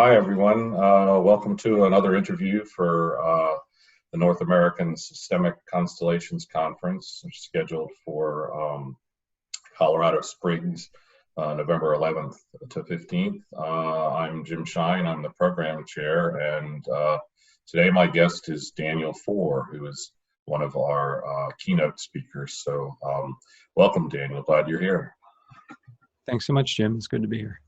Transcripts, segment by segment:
Hi, everyone. Welcome to another interview for the North American Systemic Constellations Conference, which is scheduled for Colorado Springs, November 11th to 15th. I'm Jim Shine. I'm the program chair, and today my guest is Daniel Foor, who is one of our keynote speakers. So welcome, Daniel. Glad you're here. Thanks so much, Jim. It's good to be here.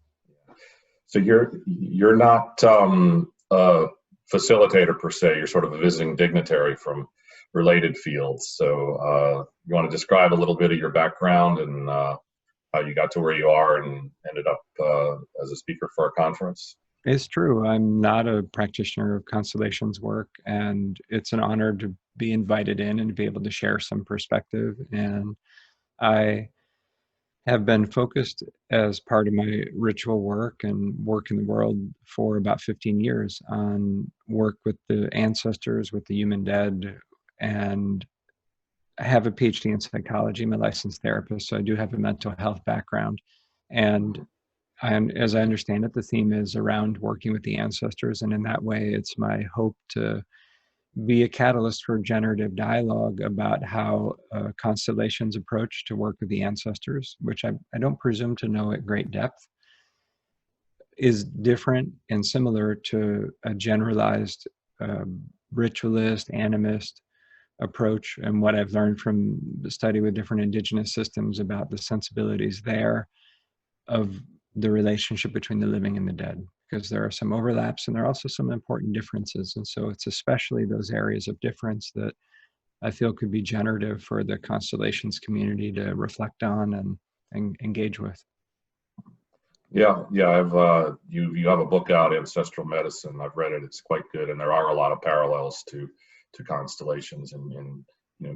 So you're not a facilitator per se. You're sort of a visiting dignitary from related fields. So you want to describe a little bit of your background and how you got to where you are and ended up as a speaker for our conference? It's true. I'm not a practitioner of constellations work, and it's an honor to be invited in and to be able to share some perspective. And I have been focused as part of my ritual work and work in the world for about 15 years on work with the ancestors, with the human dead, and I have a PhD in psychology. I'm a licensed therapist, so I do have a mental health background. And as I understand it, the theme is around working with the ancestors, and in that way, it's my hope to be a catalyst for generative dialogue about how constellations approach to work with the ancestors, which I don't presume to know at great depth, is different and similar to a generalized ritualist, animist approach, and what I've learned from the study with different indigenous systems about the sensibilities there of the relationship between the living and the dead, because there are some overlaps and there are also some important differences. And so it's especially those areas of difference that I feel could be generative for the constellations community to reflect on and engage with. Yeah. I've you have a book out, Ancestral Medicine. I've read it. It's quite good, and there are a lot of parallels to constellations and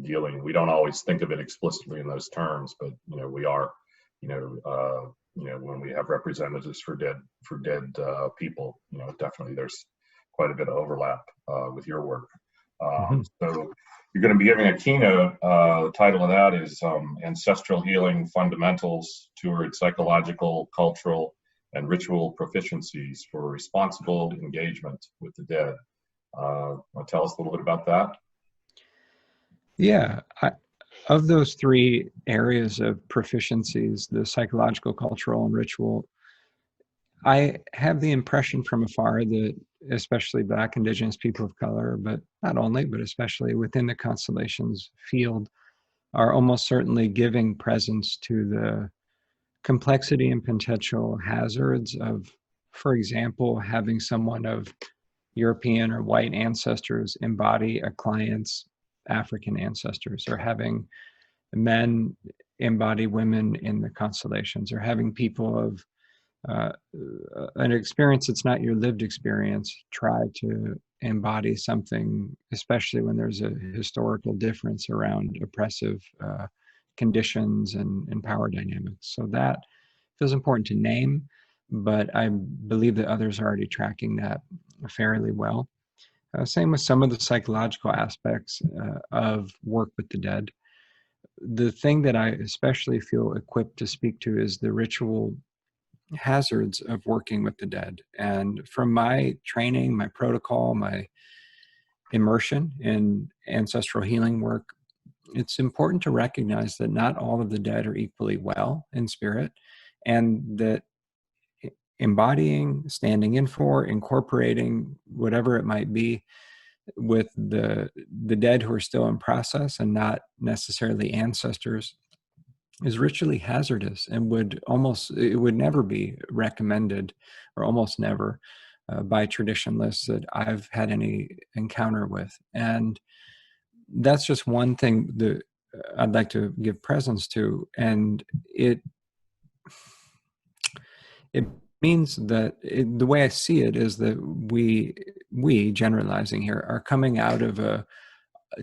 dealing. We don't always think of it explicitly in those terms, but we are. When we have representatives for dead people, definitely there's quite a bit of overlap with your work. So you're going to be giving a keynote. The title of that is Ancestral Healing Fundamentals Toward Psychological, Cultural, and Ritual Proficiencies for Responsible Engagement with the Dead. Want to tell us a little bit about that? Yeah. Of those three areas of proficiencies, the psychological, cultural, and ritual, I have the impression from afar that especially Black, Indigenous people of color, but not only, but especially within the constellations field, are almost certainly giving presence to the complexity and potential hazards of, for example, having someone of European or white ancestors embody a client's African ancestors, or having men embody women in the constellations, or having people of an experience that's not your lived experience try to embody something, especially when there's a historical difference around oppressive conditions and power dynamics. So that feels important to name, but I believe that others are already tracking that fairly well. Same with some of the psychological aspects of work with the dead. The thing that I especially feel equipped to speak to is the ritual hazards of working with the dead. And from my training, my protocol, my immersion in ancestral healing work, it's important to recognize that not all of the dead are equally well in spirit, and that embodying, standing in for, incorporating whatever it might be with the dead who are still in process and not necessarily ancestors is ritually hazardous and would never be recommended, or almost never, by traditionalists that I've had any encounter with. And that's just one thing that I'd like to give presence to. And it means that the way I see it is that we generalizing here, are coming out of a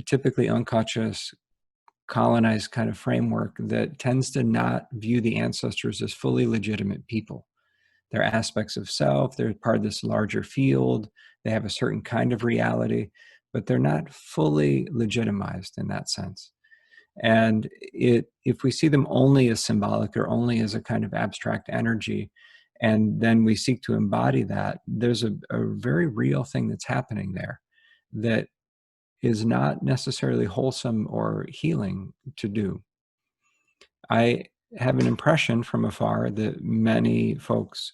typically unconscious, colonized kind of framework that tends to not view the ancestors as fully legitimate people. They're aspects of self, they're part of this larger field, they have a certain kind of reality, but they're not fully legitimized in that sense. And if we see them only as symbolic or only as a kind of abstract energy, and then we seek to embody that, there's a very real thing that's happening there that is not necessarily wholesome or healing to do. I have an impression from afar that many folks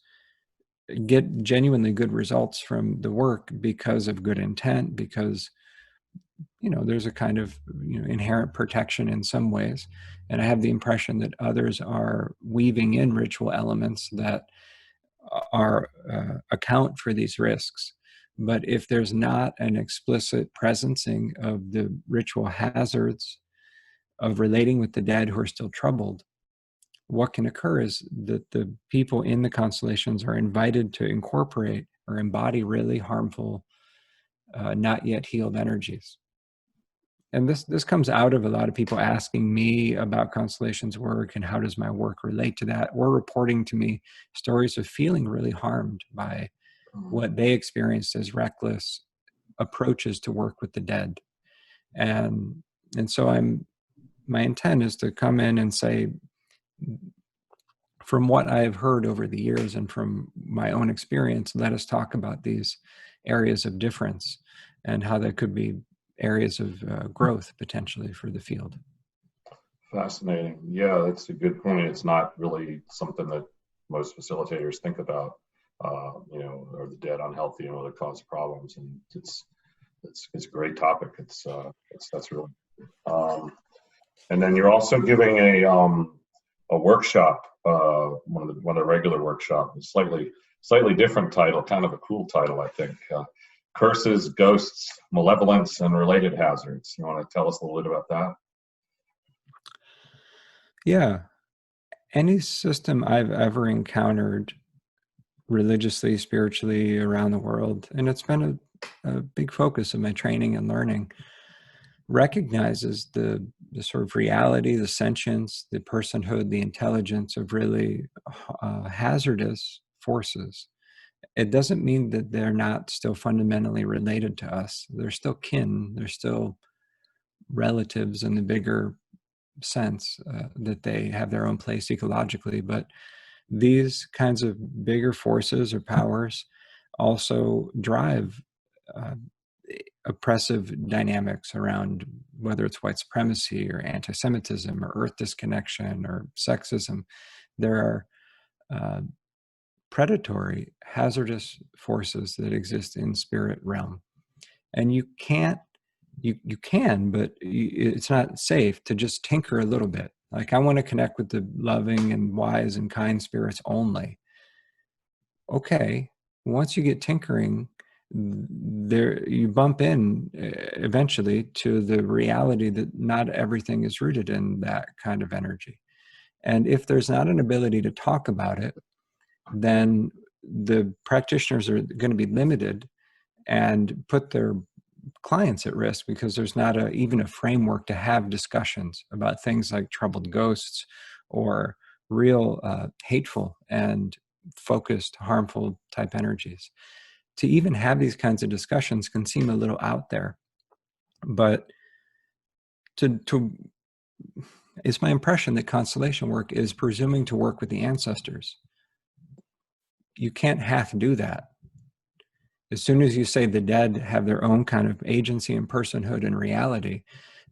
get genuinely good results from the work because of good intent, because there's a kind of inherent protection in some ways. And I have the impression that others are weaving in ritual elements that are account for these risks. But if there's not an explicit presencing of the ritual hazards of relating with the dead who are still troubled, what can occur is that the people in the constellations are invited to incorporate or embody really harmful, not yet healed energies. And this comes out of a lot of people asking me about constellations work and how does my work relate to that, or reporting to me stories of feeling really harmed by what they experienced as reckless approaches to work with the dead. And so my intent is to come in and say, from what I've heard over the years and from my own experience, let us talk about these areas of difference and how there could be areas of growth potentially for the field. Fascinating. Yeah, that's a good point. It's not really something that most facilitators think about, are the dead unhealthy and will it cause problems? And it's a great topic. That's really. And then you're also giving a workshop, one of the regular workshops, slightly different title, kind of a cool title, I think. Curses, Ghosts, Malevolence and Related Hazards. You want to tell us a little bit about that? Yeah. Any system I've ever encountered religiously, spiritually around the world, and it's been a big focus of my training and learning, recognizes the sort of reality, the sentience, the personhood, the intelligence of really hazardous forces. It doesn't mean that they're not still fundamentally related to us. They're still kin. They're still relatives in the bigger sense, that they have their own place ecologically. But these kinds of bigger forces or powers also drive oppressive dynamics around whether it's white supremacy or anti-Semitism or earth disconnection or sexism. There are predatory, hazardous forces that exist in spirit realm. And you can, but it's not safe to just tinker a little bit. Like, I want to connect with the loving and wise and kind spirits only. Okay, once you get tinkering, there you bump in eventually to the reality that not everything is rooted in that kind of energy. And if there's not an ability to talk about it, then the practitioners are going to be limited and put their clients at risk, because there's not even a framework to have discussions about things like troubled ghosts or real hateful and focused harmful type energies. To even have these kinds of discussions can seem a little out there, but it's my impression that constellation work is presuming to work with the ancestors. You can't half do that. As soon as you say the dead have their own kind of agency and personhood and reality,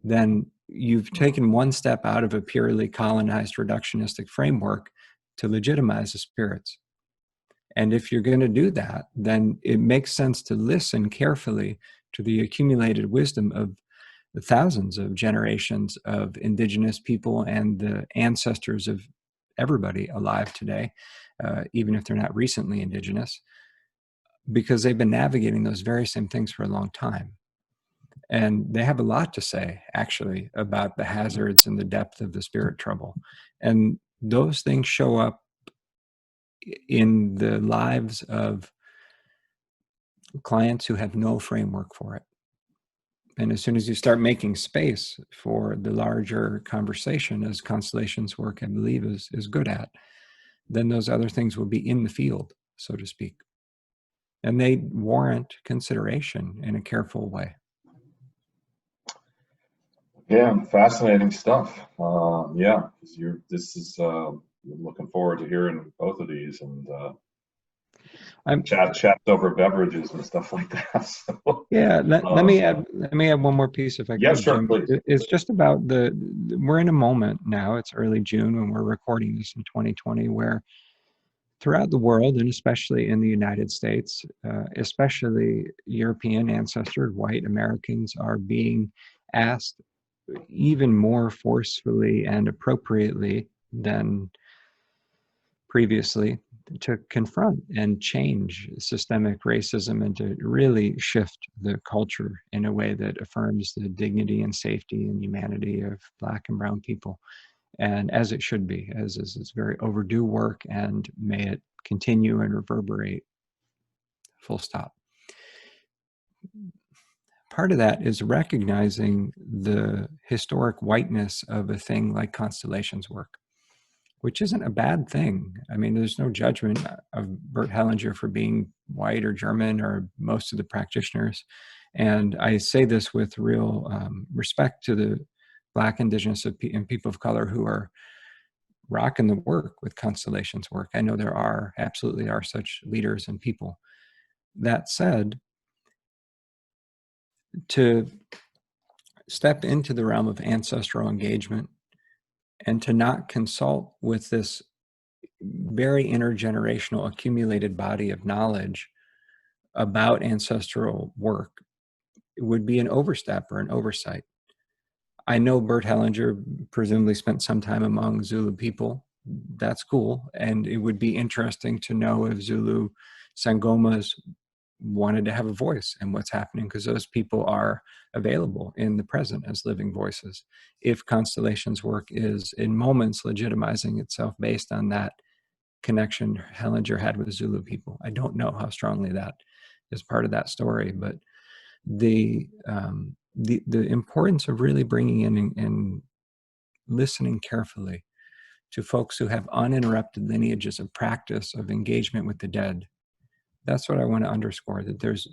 then you've taken one step out of a purely colonized reductionistic framework to legitimize the spirits. And if you're going to do that, then it makes sense to listen carefully to the accumulated wisdom of the thousands of generations of indigenous people and the ancestors of everybody alive today, even if they're not recently indigenous, because they've been navigating those very same things for a long time. And they have a lot to say, actually, about the hazards and the depth of the spirit trouble. And those things show up in the lives of clients who have no framework for it. And as soon as you start making space for the larger conversation, as constellations work, I believe, is good at, then those other things will be in the field, so to speak. And they warrant consideration in a careful way. Yeah, fascinating stuff. Yeah, I'm looking forward to hearing both of these, and I'm chats over beverages and stuff like that. So, yeah. Let me add one more piece if I yeah, could, sure, Jim. please. It's just about we're in a moment now. It's early June when we're recording this in 2020, where throughout the world, and especially in the United States, especially European ancestor white Americans are being asked even more forcefully and appropriately than previously to confront and change systemic racism and to really shift the culture in a way that affirms the dignity and safety and humanity of Black and brown people. And as it should be, as is it's very overdue work, and may it continue and reverberate, full stop. Part of that is recognizing the historic whiteness of a thing like constellations work, which isn't a bad thing. I mean, there's no judgment of Bert Hellinger for being white or German or most of the practitioners. And I say this with real respect to the Black, Indigenous, and people of color who are rocking the work with constellations work. I know there absolutely are such leaders and people. That said, to step into the realm of ancestral engagement and to not consult with this very intergenerational accumulated body of knowledge about ancestral work, it would be an overstep or an oversight. I know Bert Hellinger presumably spent some time among Zulu people. That's cool. And it would be interesting to know if Zulu Sangomas wanted to have a voice in what's happening, because those people are available in the present as living voices. If constellations work is in moments legitimizing itself based on that connection Hellinger had with Zulu people. I don't know how strongly that is part of that story, but the importance of really bringing in and listening carefully to folks who have uninterrupted lineages of practice of engagement with the dead. That's what I want to underscore, that there's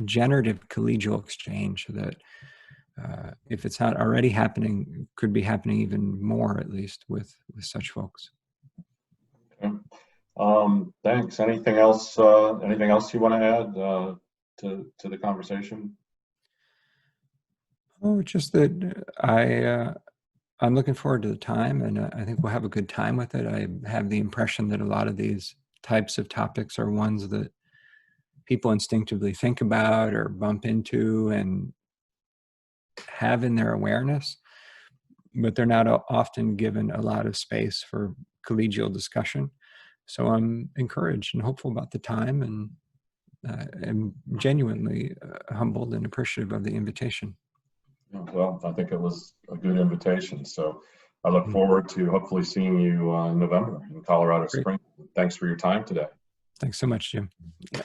generative collegial exchange that if it's not already happening, could be happening even more, at least with such folks. Okay. Thanks. Anything else you want to add to the conversation? Oh, just that I'm looking forward to the time, and I think we'll have a good time with it. I have the impression that a lot of these types of topics are ones that people instinctively think about or bump into and have in their awareness, but they're not often given a lot of space for collegial discussion. So I'm encouraged and hopeful about the time, and am genuinely humbled and appreciative of the invitation. Well, I think it was a good invitation. So I look forward to hopefully seeing you in November in Colorado Springs. Thanks for your time today. Thanks so much, Jim. Yeah.